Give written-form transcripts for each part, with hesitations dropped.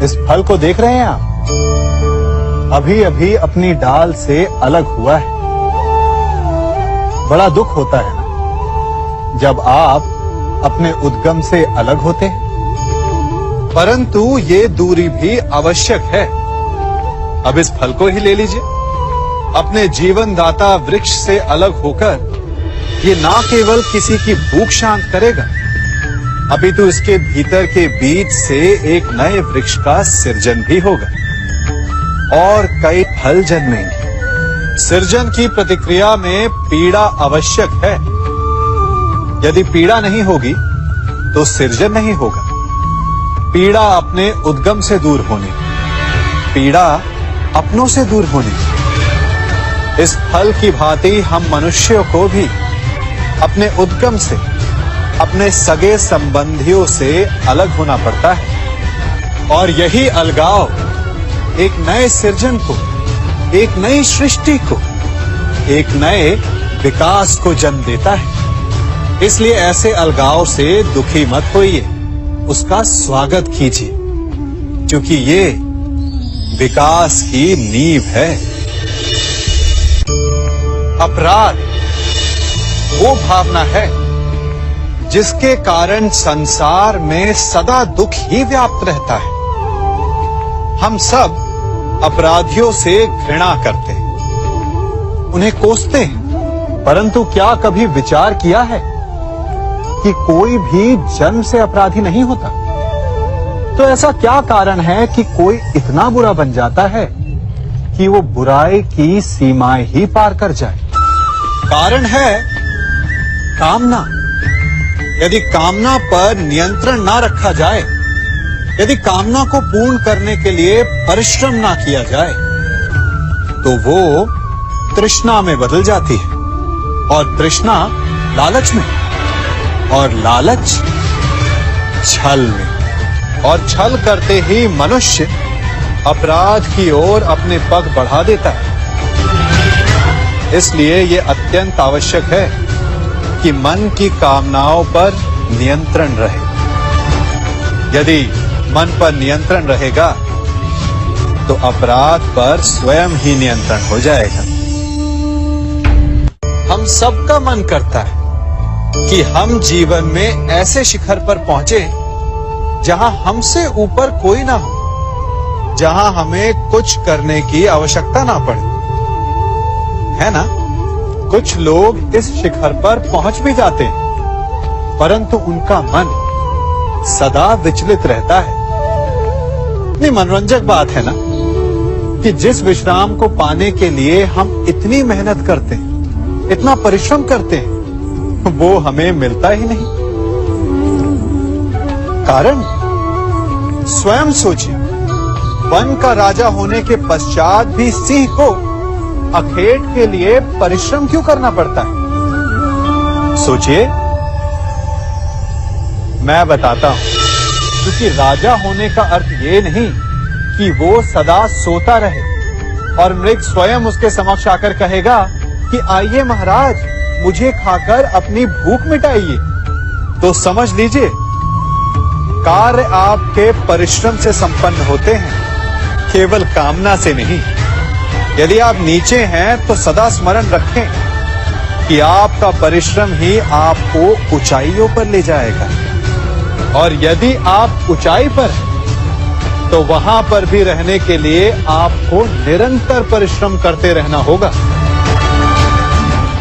इस फल को देख रहे हैं आप? अभी अभी अपनी डाल से अलग हुआ है। बड़ा दुख होता है ना जब आप अपने उद्गम से अलग होते हैं, परंतु ये दूरी भी आवश्यक है। अब इस फल को ही ले लीजिए। अपने जीवनदाता वृक्ष से अलग होकर ये ना केवल किसी की भूख शांत करेगा, अपितु इसके भीतर के बीज से एक नए वृक्ष का सृजन भी होगा और कई फल जन्मेंगे। सृजन की प्रतिक्रिया में पीड़ा आवश्यक है। यदि पीड़ा नहीं होगी तो सृजन नहीं होगा। पीड़ा अपने उद्गम से दूर होने, पीड़ा अपनों से दूर होने। इस फल की भांति हम मनुष्यों को भी अपने उद्गम से, अपने सगे संबंधियों से अलग होना पड़ता है और यही अलगाव एक नए सृजन को, एक नई सृष्टि को, एक नए विकास को जन्म देता है। इसलिए ऐसे अलगाव से दुखी मत होइए, उसका स्वागत कीजिए, क्योंकि ये विकास की नींव है। अपराध वो भावना है जिसके कारण संसार में सदा दुख ही व्याप्त रहता है। हम सब अपराधियों से घृणा करते हैं, उन्हें कोसते हैं, परंतु क्या कभी विचार किया है कि कोई भी जन्म से अपराधी नहीं होता? तो ऐसा क्या कारण है कि कोई इतना बुरा बन जाता है कि वो बुराई की सीमाएं ही पार कर जाए? कारण है कामना। यदि कामना पर नियंत्रण ना रखा जाए, यदि कामना को पूर्ण करने के लिए परिश्रम ना किया जाए, तो वो तृष्णा में बदल जाती है और तृष्णा लालच में, और लालच छल में, और छल करते ही मनुष्य अपराध की ओर अपने पग बढ़ा देता है। इसलिए ये अत्यंत आवश्यक है कि मन की कामनाओं पर नियंत्रण रहे। यदि मन पर नियंत्रण रहेगा तो अपराध पर स्वयं ही नियंत्रण हो जाएगा। हम सबका मन करता है कि हम जीवन में ऐसे शिखर पर पहुंचे जहां हमसे ऊपर कोई ना हो, जहां हमें कुछ करने की आवश्यकता ना पड़े, है ना? कुछ लोग इस शिखर पर पहुंच भी जाते हैं, परंतु उनका मन सदा विचलित रहता है। इतनी मनोरंजक बात है ना कि जिस विश्राम को पाने के लिए हम इतनी मेहनत करते हैं, इतना परिश्रम करते हैं, वो हमें मिलता ही नहीं। कारण स्वयं सोचिए, वन का राजा होने के पश्चात भी सिंह को अखेट के लिए परिश्रम क्यों करना पड़ता है? सोचिए। मैं बताता हूं, क्योंकि राजा होने का अर्थ ये नहीं कि वो सदा सोता रहे और मृग स्वयं उसके समक्ष आकर कहेगा कि आइए महाराज, मुझे खाकर अपनी भूख मिटाइए। तो समझ लीजिए, कार्य आपके परिश्रम से संपन्न होते हैं, केवल कामना से नहीं। यदि आप नीचे हैं तो सदा स्मरण रखें कि आपका परिश्रम ही आपको ऊंचाइयों पर ले जाएगा, और यदि आप ऊंचाई पर हैं तो वहां पर भी रहने के लिए आपको निरंतर परिश्रम करते रहना होगा।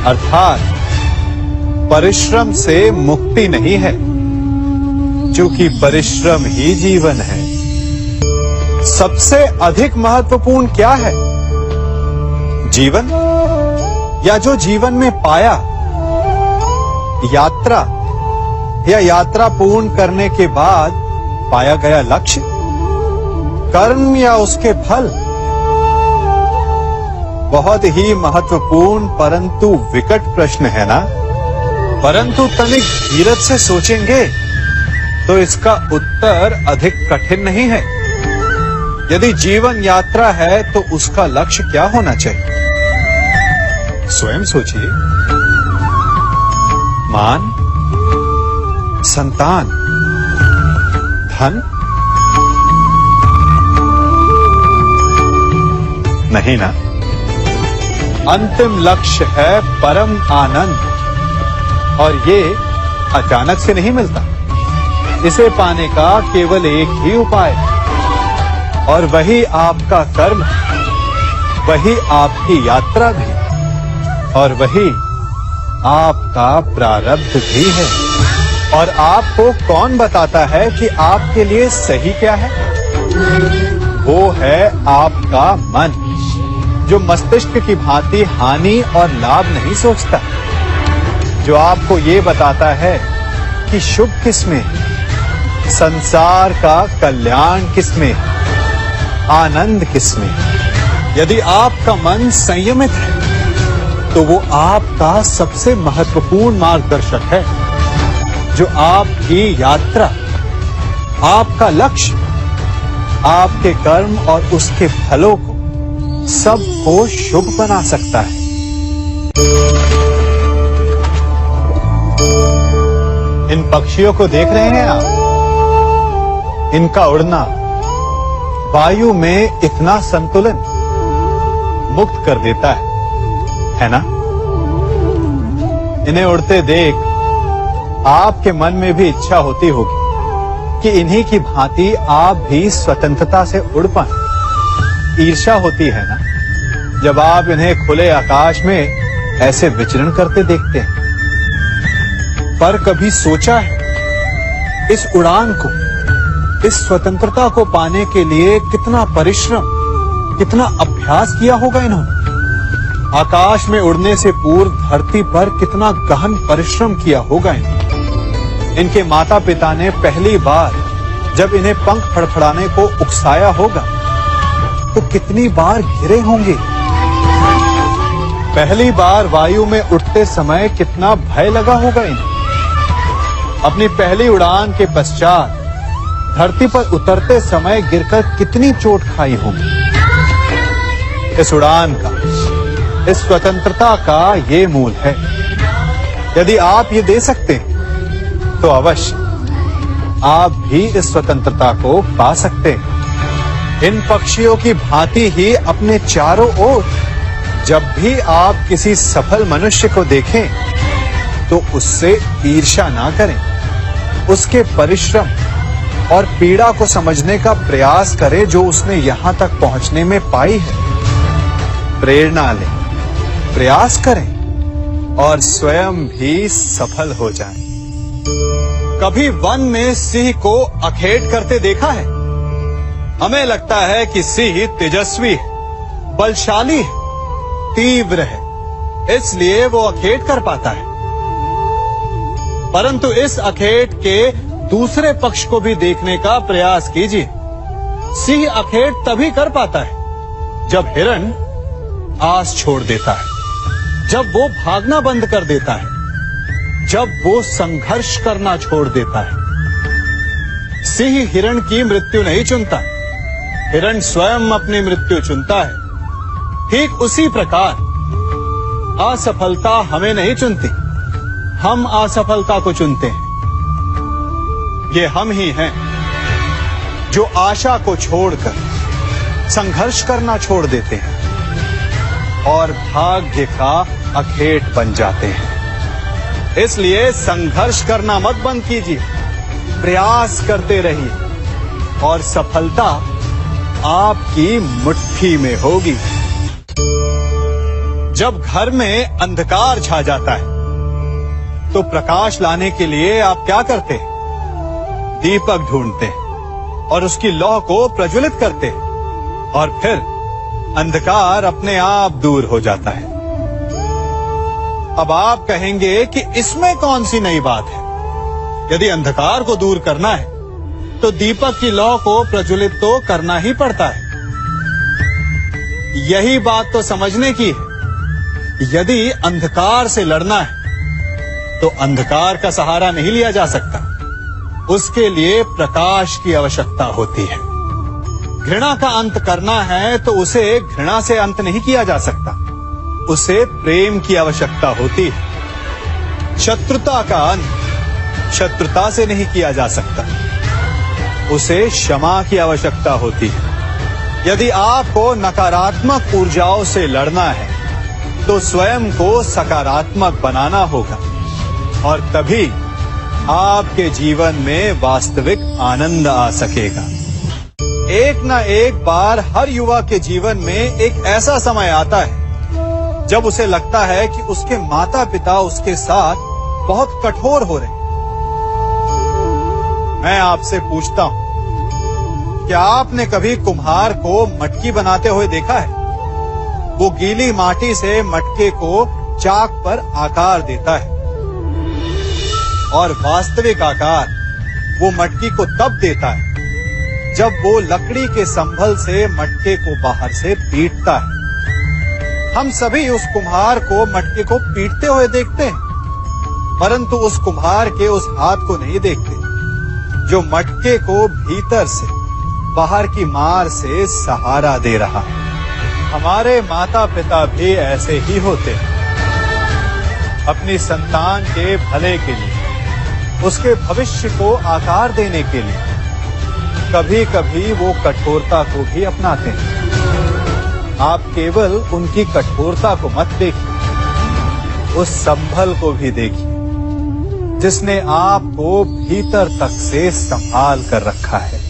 अर्थात परिश्रम से मुक्ति नहीं है, क्योंकि परिश्रम ही जीवन है। सबसे अधिक महत्वपूर्ण क्या है? जीवन, या जो जीवन में पाया, यात्रा, या यात्रा पूर्ण करने के बाद पाया गया लक्ष्य, कर्म या उसके फल? बहुत ही महत्वपूर्ण परंतु विकट प्रश्न है ना? परंतु तनिक धीरज से सोचेंगे तो इसका उत्तर अधिक कठिन नहीं है। यदि जीवन यात्रा है तो उसका लक्ष्य क्या होना चाहिए? स्वयं सोचिए। मान, संतान, धन, नहीं ना। अंतिम लक्ष्य है परम आनंद, और ये अचानक से नहीं मिलता। इसे पाने का केवल एक ही उपाय है, और वही आपका कर्म है, वही आपकी यात्रा भी, और वही आपका प्रारब्ध भी है। और आपको कौन बताता है कि आपके लिए सही क्या है? वो है आपका मन, जो मस्तिष्क की भांति हानि और लाभ नहीं सोचता, जो आपको ये बताता है कि शुभ किसमें, संसार का कल्याण किसमें, आनंद किसमें। यदि आपका मन संयमित है तो वो आपका सबसे महत्वपूर्ण मार्गदर्शक है, जो आपकी यात्रा, आपका लक्ष्य, आपके कर्म और उसके फलों को सबको शुभ बना सकता है। इन पक्षियों को देख रहे हैं आप? इनका उड़ना वायु में इतना संतुलन मुक्त कर देता है ना? इन्हें उड़ते देख आपके मन में भी इच्छा होती होगी कि इन्हीं की भांति आप भी स्वतंत्रता से उड़ पाएं। ईर्ष्या होती है ना, जब आप इन्हें खुले आकाश में ऐसे विचरण करते देखते हैं। पर कभी सोचा है इस उड़ान को, इस स्वतंत्रता को पाने के लिए कितना परिश्रम, कितना अभ्यास किया होगा इन्होंने? आकाश में उड़ने से पूर्व धरती पर कितना गहन परिश्रम किया होगा इन्होंने। इनके माता पिता ने पहली बार जब इन्हें पंख फड़फड़ाने को उकसाया होगा तो कितनी बार गिरे होंगे। पहली बार वायु में उड़ते समय कितना भय लगा होगा इन्हें। अपनी पहली उड़ान के पश्चात धरती पर उतरते समय गिरकर कितनी चोट खाई होगी। इस उड़ान का, इस स्वतंत्रता का ये मूल है। यदि आप ये दे सकते हैं तो अवश्य आप भी इस स्वतंत्रता को पा सकते हैं। इन पक्षियों की भांति ही अपने चारों ओर जब भी आप किसी सफल मनुष्य को देखें तो उससे ईर्ष्या ना करें, उसके परिश्रम और पीड़ा को समझने का प्रयास करें जो उसने यहां तक पहुंचने में पाई है। प्रेरणा लें, प्रयास करें और स्वयं भी सफल हो जाएं। कभी वन में सिंह को अखेट करते देखा है? हमें लगता है कि सिंह तेजस्वी है, बलशाली है, तीव्र है, इसलिए वो अखेट कर पाता है। परंतु इस अखेट के दूसरे पक्ष को भी देखने का प्रयास कीजिए। सिंह अखेट तभी कर पाता है जब हिरण आस छोड़ देता है, जब वो भागना बंद कर देता है, जब वो संघर्ष करना छोड़ देता है। सिंह हिरण की मृत्यु नहीं चुनता, हिरण स्वयं अपनी मृत्यु चुनता है। ठीक उसी प्रकार असफलता हमें नहीं चुनती, हम असफलता को चुनते हैं। ये हम ही हैं जो आशा को छोड़कर संघर्ष करना छोड़ देते हैं और भाग्य का अखेट बन जाते हैं। इसलिए संघर्ष करना मत बंद कीजिए, प्रयास करते रहिए और सफलता आपकी मुट्ठी में होगी। जब घर में अंधकार छा जाता है तो प्रकाश लाने के लिए आप क्या करते हैं? दीपक ढूंढते हैं और उसकी लौ को प्रज्वलित करते हैं, और फिर अंधकार अपने आप दूर हो जाता है। अब आप कहेंगे कि इसमें कौन सी नई बात है? यदि अंधकार को दूर करना है तो दीपक की लौ को प्रज्वलित तो करना ही पड़ता है। यही बात तो समझने की है। यदि अंधकार से लड़ना है तो अंधकार का सहारा नहीं लिया जा सकता, उसके लिए प्रकाश की आवश्यकता होती है। घृणा का अंत करना है तो उसे घृणा से अंत नहीं किया जा सकता, उसे प्रेम की आवश्यकता होती है। शत्रुता का अंत शत्रुता से नहीं किया जा सकता, उसे क्षमा की आवश्यकता होती है। यदि आपको नकारात्मक ऊर्जाओं से लड़ना है तो स्वयं को सकारात्मक बनाना होगा और तभी आपके जीवन में वास्तविक आनंद आ सकेगा। एक ना एक बार हर युवा के जीवन में एक ऐसा समय आता है जब उसे लगता है कि उसके माता पिता उसके साथ बहुत कठोर हो रहे हैं। मैं आपसे पूछता हूं, क्या आपने कभी कुम्हार को मटकी बनाते हुए देखा है? वो गीली माटी से मटके को चाक पर आकार देता है और वास्तविक आकार वो मटकी को तब देता है जब वो लकड़ी के संभल से मटके को बाहर से पीटता है। हम सभी उस कुम्हार को मटके को पीटते हुए देखते हैं, परंतु उस कुम्हार के उस हाथ को नहीं देखते जो मटके को भीतर से बाहर की मार से सहारा दे रहा है। हमारे माता पिता भी ऐसे ही होते हैं। अपनी संतान के भले के लिए, उसके भविष्य को आकार देने के लिए कभी कभी वो कठोरता को भी अपनाते हैं। आप केवल उनकी कठोरता को मत देखिए, उस संभल को भी देखिए जिसने आपको भीतर तक से संभाल कर रखा है।